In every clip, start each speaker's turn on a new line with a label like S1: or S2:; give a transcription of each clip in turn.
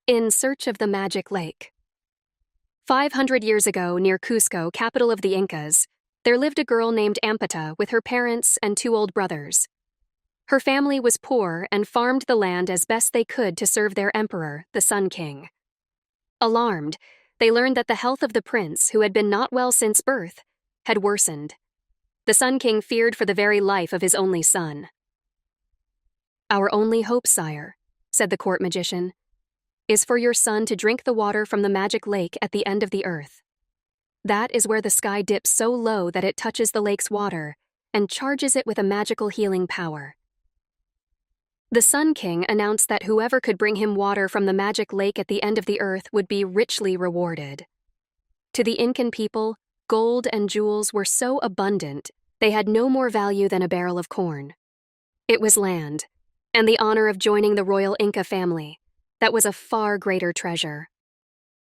S1: In Search of the Magic Lake. 500 years ago, near Cusco, capital of the Incas, there lived a girl named Ampata with her parents and two old brothers. Her family was poor and farmed the land as best they could to serve their emperor, the Sun King. Alarmed, they learned that the health of the prince, who had been not well since birth, had worsened. The Sun King feared for the very life of his only son. "Our only hope, sire," said the court magician, "is for your son to drink the water from the magic lake at the end of the earth. That is where the sky dips so low that it touches the lake's water and charges it with a magical healing power." The Sun King announced that whoever could bring him water from the magic lake at the end of the earth would be richly rewarded. To the Incan people, gold and jewels were so abundant they had no more value than a barrel of corn. It was land, and the honor of joining the royal Inca family, that was a far greater treasure.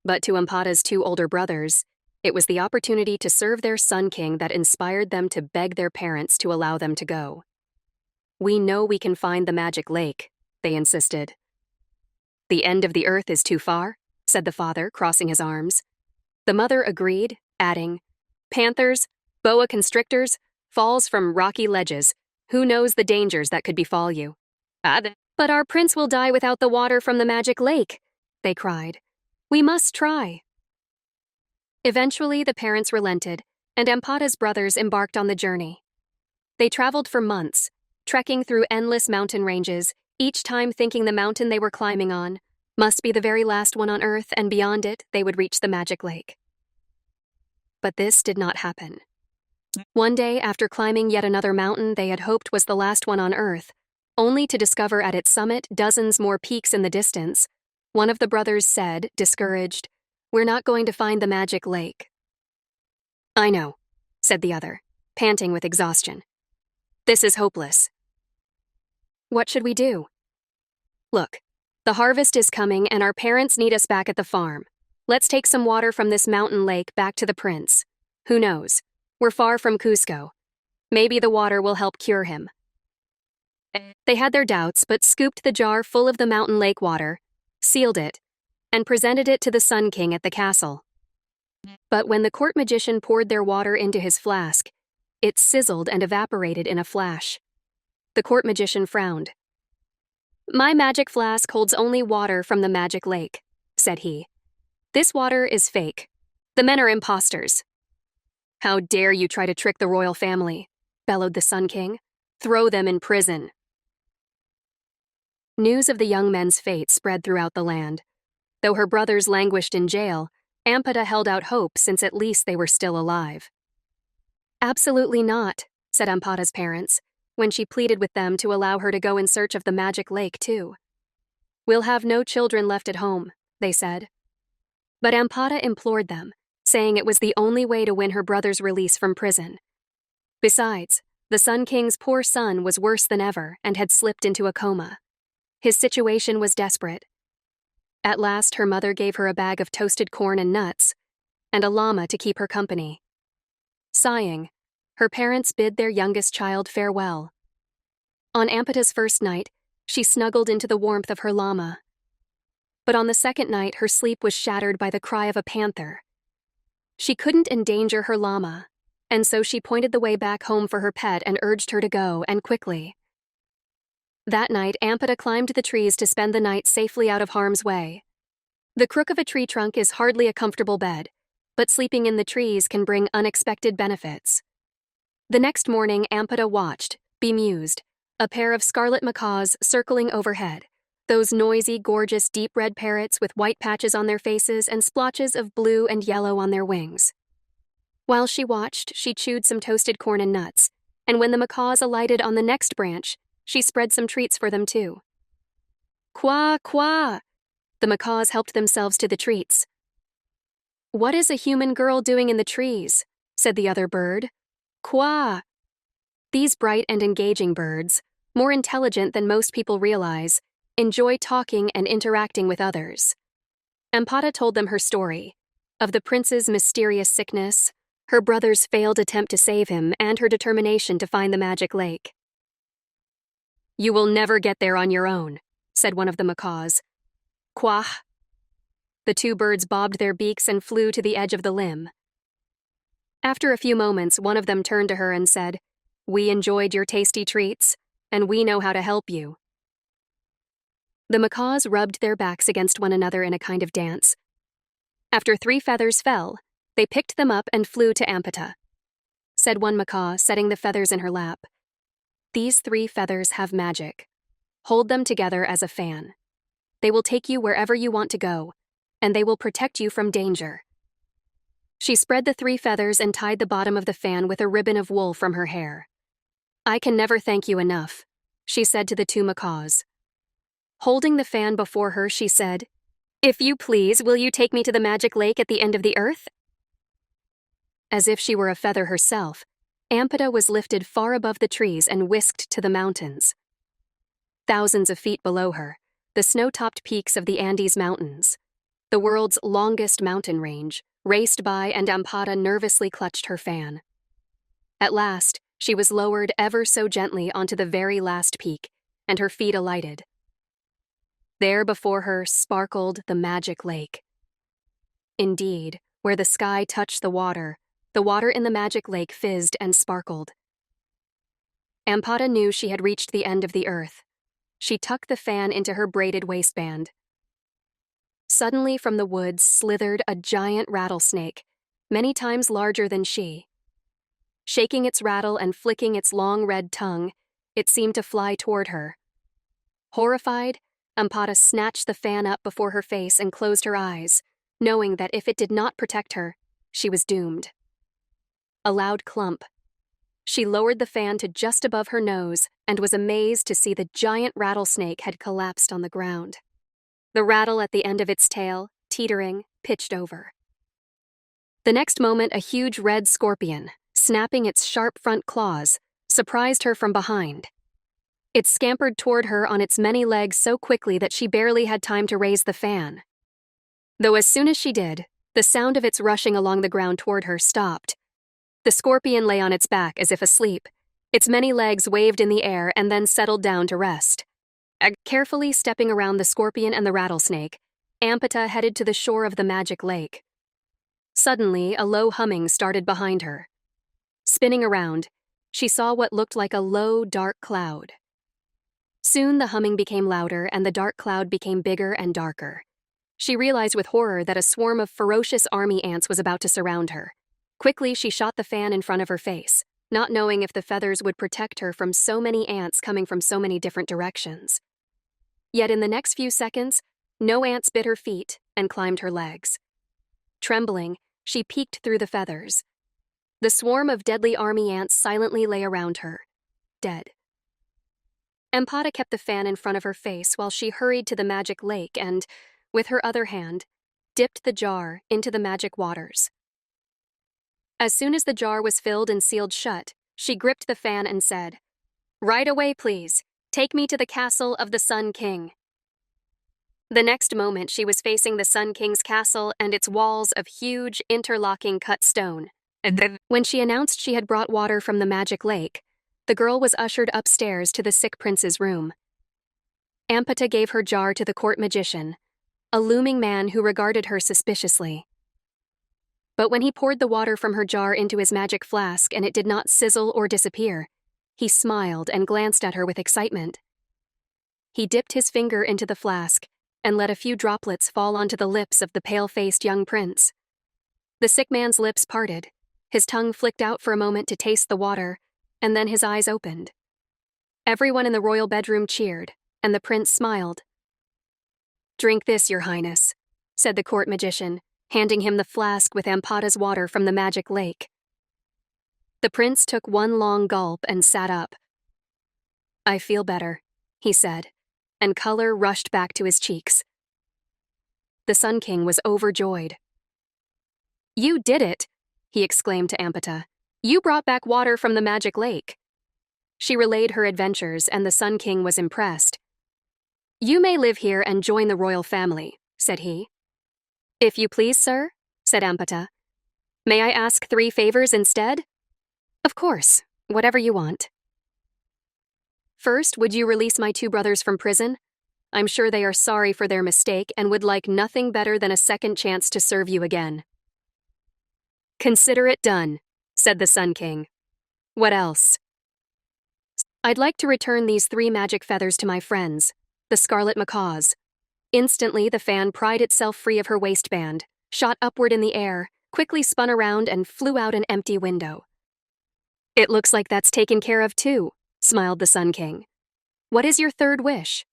S1: But to Ampata's two older brothers, it was the opportunity to serve their Sun King that inspired them to beg their parents to allow them to go. "We know we can find the magic lake," they insisted. "The end of the earth is too far," said the father, crossing his arms. The mother agreed, adding, "Panthers, boa constrictors, falls from rocky ledges. Who knows the dangers that could befall you?" "But our prince will die without the water from the magic lake," they cried. "We must try." Eventually, the parents relented, and Ampata's brothers embarked on the journey. They traveled for months, trekking through endless mountain ranges, each time thinking the mountain they were climbing on must be the very last one on Earth, and beyond it, they would reach the magic lake. But this did not happen. One day, after climbing yet another mountain they had hoped was the last one on Earth, only to discover at its summit dozens more peaks in the distance, one of the brothers said, discouraged, "We're not going to find the magic lake." "I know," said the other, panting with exhaustion. "This is hopeless." "What should we do?" "Look, the harvest is coming and our parents need us back at the farm. Let's take some water from this mountain lake back to the prince. Who knows? We're far from Cusco. Maybe the water will help cure him." They had their doubts, but scooped the jar full of the mountain lake water, sealed it, and presented it to the Sun King at the castle. But when the court magician poured their water into his flask, it sizzled and evaporated in a flash. The court magician frowned. "My magic flask holds only water from the magic lake," said he. "This water is fake. The men are imposters." "How dare you try to trick the royal family?" bellowed the Sun King. "Throw them in prison." News of the young men's fate spread throughout the land. Though her brothers languished in jail, Ampata held out hope since at least they were still alive. "Absolutely not," said Ampata's parents, when she pleaded with them to allow her to go in search of the magic lake too. "We'll have no children left at home," they said. But Ampata implored them, saying it was the only way to win her brother's release from prison. Besides, the Sun King's poor son was worse than ever and had slipped into a coma. His situation was desperate. At last, her mother gave her a bag of toasted corn and nuts, and a llama to keep her company. Sighing, her parents bid their youngest child farewell. On Ampata's first night, she snuggled into the warmth of her llama. But on the second night, her sleep was shattered by the cry of a panther. She couldn't endanger her llama, and so she pointed the way back home for her pet and urged her to go, and quickly. That night, Ampata climbed the trees to spend the night safely out of harm's way. The crook of a tree trunk is hardly a comfortable bed, but sleeping in the trees can bring unexpected benefits. The next morning, Ampata watched, bemused, a pair of scarlet macaws circling overhead, those noisy, gorgeous, deep red parrots with white patches on their faces and splotches of blue and yellow on their wings. While she watched, she chewed some toasted corn and nuts, and when the macaws alighted on the next branch, she spread some treats for them too. "Quah, quah!" The macaws helped themselves to the treats. "What is a human girl doing in the trees?" said the other bird. "Quah!" These bright and engaging birds, more intelligent than most people realize, enjoy talking and interacting with others. Ampata told them her story, of the prince's mysterious sickness, her brother's failed attempt to save him, and her determination to find the magic lake. "You will never get there on your own," said one of the macaws. "Quah," The two birds bobbed their beaks and flew to the edge of the limb. After a few moments, one of them turned to her and said, "We enjoyed your tasty treats, and we know how to help you." The macaws rubbed their backs against one another in a kind of dance. After 3 feathers fell, they picked them up and flew to Amputa. Said one macaw, setting the feathers in her lap, "These 3 feathers have magic. Hold them together as a fan. They will take you wherever you want to go, and they will protect you from danger." She spread the 3 feathers and tied the bottom of the fan with a ribbon of wool from her hair. "I can never thank you enough," she said to the 2 macaws. Holding the fan before her, she said, "If you please, will you take me to the magic lake at the end of the earth?" As if she were a feather herself, Amputa was lifted far above the trees and whisked to the mountains. Thousands of feet below her, the snow-topped peaks of the Andes Mountains, the world's longest mountain range, raced by, and Amputa nervously clutched her fan. At last, she was lowered ever so gently onto the very last peak, and her feet alighted. There before her sparkled the magic lake. Indeed, where the sky touched the water in the magic lake fizzed and sparkled. Amputa knew she had reached the end of the earth. She tucked the fan into her braided waistband. Suddenly from the woods slithered a giant rattlesnake, many times larger than she. Shaking its rattle and flicking its long red tongue, it seemed to fly toward her. Horrified, Amputa snatched the fan up before her face and closed her eyes, knowing that if it did not protect her, she was doomed. A loud clump. She lowered the fan to just above her nose and was amazed to see the giant rattlesnake had collapsed on the ground. The rattle at the end of its tail, teetering, pitched over. The next moment, a huge red scorpion, snapping its sharp front claws, surprised her from behind. It scampered toward her on its many legs so quickly that she barely had time to raise the fan. Though as soon as she did, the sound of its rushing along the ground toward her stopped. The scorpion lay on its back as if asleep. Its many legs waved in the air and then settled down to rest. Carefully stepping around the scorpion and the rattlesnake, Amputa headed to the shore of the magic lake. Suddenly, a low humming started behind her. Spinning around, she saw what looked like a low, dark cloud. Soon the humming became louder and the dark cloud became bigger and darker. She realized with horror that a swarm of ferocious army ants was about to surround her. Quickly, she shot the fan in front of her face, not knowing if the feathers would protect her from so many ants coming from so many different directions. Yet in the next few seconds, no ants bit her feet and climbed her legs. Trembling, she peeked through the feathers. The swarm of deadly army ants silently lay around her, dead. Amputa kept the fan in front of her face while she hurried to the magic lake and, with her other hand, dipped the jar into the magic waters. As soon as the jar was filled and sealed shut, she gripped the fan and said, "Right away, please. Take me to the castle of the Sun King." The next moment, she was facing the Sun King's castle and its walls of huge, interlocking cut stone. When she announced she had brought water from the magic lake, the girl was ushered upstairs to the sick prince's room. Amputa gave her jar to the court magician, a looming man who regarded her suspiciously. But when he poured the water from her jar into his magic flask and it did not sizzle or disappear, he smiled and glanced at her with excitement. He dipped his finger into the flask and let a few droplets fall onto the lips of the pale-faced young prince. The sick man's lips parted, his tongue flicked out for a moment to taste the water, and then his eyes opened. Everyone in the royal bedroom cheered, and the prince smiled. "Drink this, Your Highness," said the court magician, handing him the flask with Amputa's water from the magic lake. The prince took one long gulp and sat up. "I feel better," he said, and color rushed back to his cheeks. The Sun King was overjoyed. "You did it," he exclaimed to Amputa. "You brought back water from the magic lake." She relayed her adventures, and the Sun King was impressed. "You may live here and join the royal family," said he. "If you please, sir," said Amputa. "May I ask 3 favors instead?" "Of course, whatever you want." "First, would you release my 2 brothers from prison? I'm sure they are sorry for their mistake and would like nothing better than a second chance to serve you again." "Consider it done," said the Sun King. "What else?" "I'd like to return these 3 magic feathers to my friends, the scarlet macaws." Instantly, the fan pried itself free of her waistband, shot upward in the air, quickly spun around, and flew out an empty window. "It looks like that's taken care of too," smiled the Sun King. "What is your third wish?"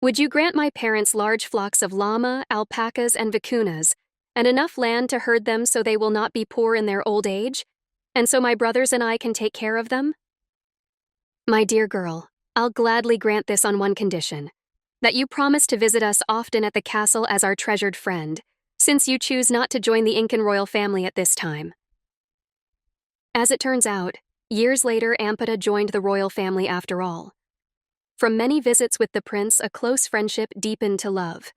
S1: "Would you grant my parents large flocks of llama, alpacas, and vicunas, and enough land to herd them so they will not be poor in their old age, and so my brothers and I can take care of them?" "My dear girl, I'll gladly grant this on one condition: that you promise to visit us often at the castle as our treasured friend, since you choose not to join the Incan royal family at this time." As it turns out, years later Amputa joined the royal family after all. From many visits with the prince, a close friendship deepened to love,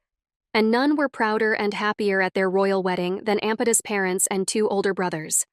S1: and none were prouder and happier at their royal wedding than Amputa's parents and 2 older brothers.